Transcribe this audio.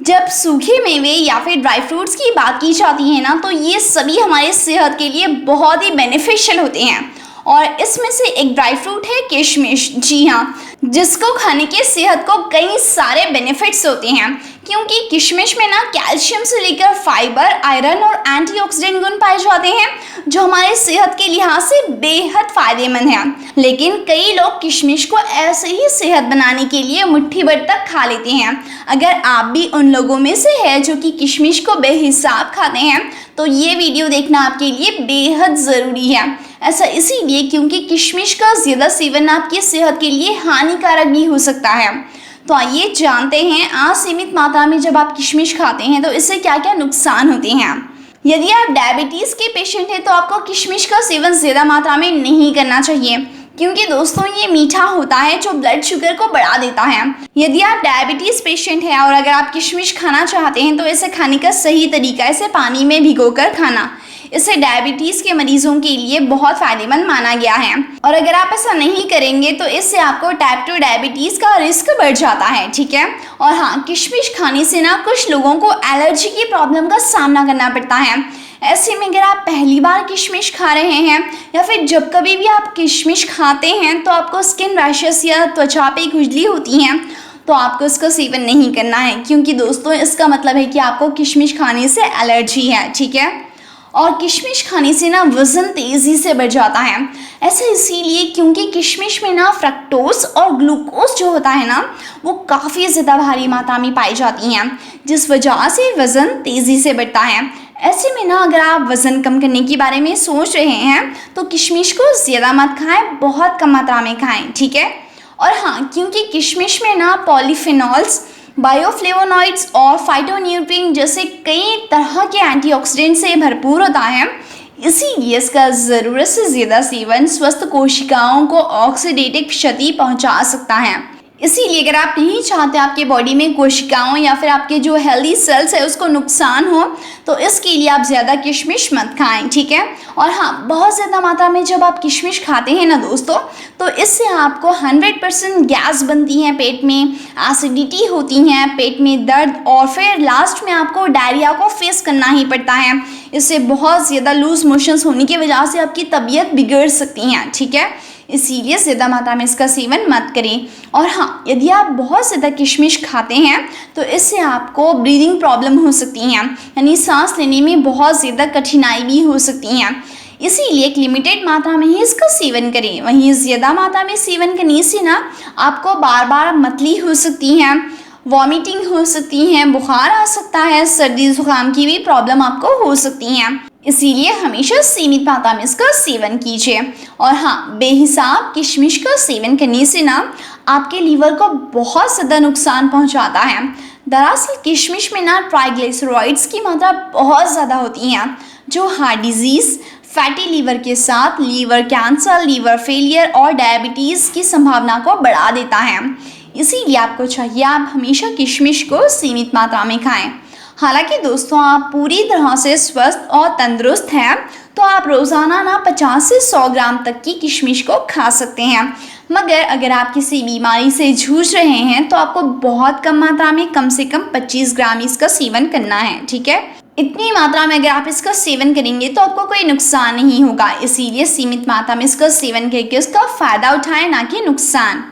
जब सूखे मेवे या फिर ड्राई फ्रूट्स की बात की जाती है ना, तो ये सभी हमारे सेहत के लिए बहुत ही बेनिफिशियल होते हैं। और इसमें से एक ड्राई फ्रूट है किशमिश। जी हाँ, जिसको खाने के सेहत को कई सारे बेनिफिट्स होते हैं, क्योंकि किशमिश में ना कैल्शियम से लेकर फाइबर, आयरन और एंटीऑक्सीडेंट गुण पाए जाते हैं, जो हमारे सेहत के लिहाज से बेहद फायदेमंद है। लेकिन कई लोग किशमिश को ऐसे ही सेहत बनाने के लिए मुट्ठी भर तक खा लेते हैं। अगर आप भी उन लोगों में से है जो कि किशमिश को बेहिसाब खाते हैं, तो ये वीडियो देखना आपके लिए बेहद ज़रूरी है। ऐसा इसीलिए क्योंकि किशमिश का ज़्यादा सेवन आपकी सेहत के लिए हानिकारक भी हो सकता है। तो आइए जानते हैं, असीमित मात्रा में जब आप किशमिश खाते हैं तो इससे क्या क्या नुकसान होते हैं। यदि आप डायबिटीज़ के पेशेंट हैं तो आपको किशमिश का सेवन ज़्यादा मात्रा में नहीं करना चाहिए, क्योंकि दोस्तों ये मीठा होता है जो ब्लड शुगर को बढ़ा देता है। यदि आप डायबिटीज़ पेशेंट हैं और अगर आप किशमिश खाना चाहते हैं तो इसे खाने का सही तरीका है इसे पानी में भिगोकर खाना। इसे डायबिटीज़ के मरीजों के लिए बहुत फ़ायदेमंद माना गया है। और अगर आप ऐसा नहीं करेंगे तो इससे आपको टाइप 2 डायबिटीज़ का रिस्क बढ़ जाता है, ठीक है। और हाँ, किशमिश खाने से ना कुछ लोगों को एलर्जी की प्रॉब्लम का सामना करना पड़ता है। ऐसे में अगर आप पहली बार किशमिश खा रहे हैं या फिर जब कभी भी आप किशमिश खाते हैं तो आपको स्किन रैशेस या त्वचा पे खुजली होती हैं, तो आपको इसका सेवन नहीं करना है, क्योंकि दोस्तों इसका मतलब है कि आपको किशमिश खाने से एलर्जी है, ठीक है। और किशमिश खाने से ना वज़न तेज़ी से बढ़ जाता है। ऐसा इसीलिए क्योंकि किशमिश में ना फ्रक्टोज और ग्लूकोज जो होता है ना, वो काफ़ी ज़्यादा भारी मात्रा में पाई जाती हैं, जिस वजह से वज़न तेज़ी से बढ़ता है। ऐसे में ना अगर आप वज़न कम करने के बारे में सोच रहे हैं तो किशमिश को ज़्यादा मत खाएं, बहुत कम मात्रा में खाएं, ठीक है। और हाँ, क्योंकि किशमिश में ना पॉलीफिनॉल्स, बायोफ्लेवोनॉइड्स और फाइटोन्यूट्रिएंट जैसे कई तरह के एंटीऑक्सीडेंट से भरपूर होता है, इसीलिए इसका ज़रूरत से ज़्यादा सेवन स्वस्थ कोशिकाओं को ऑक्सीडेटिव क्षति पहुंचा सकता है। इसीलिए अगर आप नहीं चाहते आपके बॉडी में कोशिकाओं या फिर आपके जो हेल्दी सेल्स है उसको नुकसान हो, तो इसके लिए आप ज़्यादा किशमिश मत खाएं, ठीक है। और हाँ, बहुत ज़्यादा मात्रा में जब आप किशमिश खाते हैं ना दोस्तों, तो इससे आपको 100% गैस बनती है पेट में, एसिडिटी होती है, पेट में दर्द और फिर लास्ट में आपको डायरिया को फेस करना ही पड़ता है। इससे बहुत ज़्यादा लूज मोशंस होने की वजह से आपकी तबीयत बिगड़ सकती हैं, ठीक है। इसीलिए ज़्यादा मात्रा में इसका सेवन मत करें। और हाँ, यदि आप बहुत ज़्यादा किशमिश खाते हैं तो इससे आपको ब्रीदिंग प्रॉब्लम हो सकती हैं, यानी सांस लेने में बहुत ज़्यादा कठिनाई भी हो सकती हैं। इसीलिए एक लिमिटेड मात्रा में ही इसका सेवन करें। वहीं ज़्यादा मात्रा में सेवन करने से ना आपको बार बार मतली हो सकती हैं, वॉमिटिंग हो सकती हैं, बुखार आ सकता है, सर्दी जुकाम की भी प्रॉब्लम आपको हो सकती हैं। इसीलिए हमेशा सीमित मात्रा में इसका सेवन कीजिए। और हाँ, बेहिसाब किशमिश का सेवन करने से ना आपके लीवर को बहुत ज़्यादा नुकसान पहुंचाता है। दरअसल किशमिश में ना ट्राइग्लिसराइड्स की मात्रा बहुत ज़्यादा होती है, जो हार्ट डिजीज़, फैटी लीवर के साथ लीवर कैंसर, लीवर फेलियर और डायबिटीज़ की संभावना को बढ़ा देता है। इसीलिए आपको चाहिए आप हमेशा किशमिश को सीमित मात्रा में खाएं। हालांकि दोस्तों आप पूरी तरह से स्वस्थ और तंदुरुस्त हैं तो आप रोज़ाना ना 50 से 100 ग्राम तक की किशमिश को खा सकते हैं। मगर अगर आप किसी बीमारी से जूझ रहे हैं तो आपको बहुत कम मात्रा में कम से कम 25 ग्राम इसका सेवन करना है, ठीक है। इतनी मात्रा में अगर आप इसका सेवन करेंगे तो आपको कोई नुकसान नहीं होगा। इसीलिए सीमित मात्रा में इसका सेवन करके उसका फ़ायदा उठाएं, ना कि नुकसान।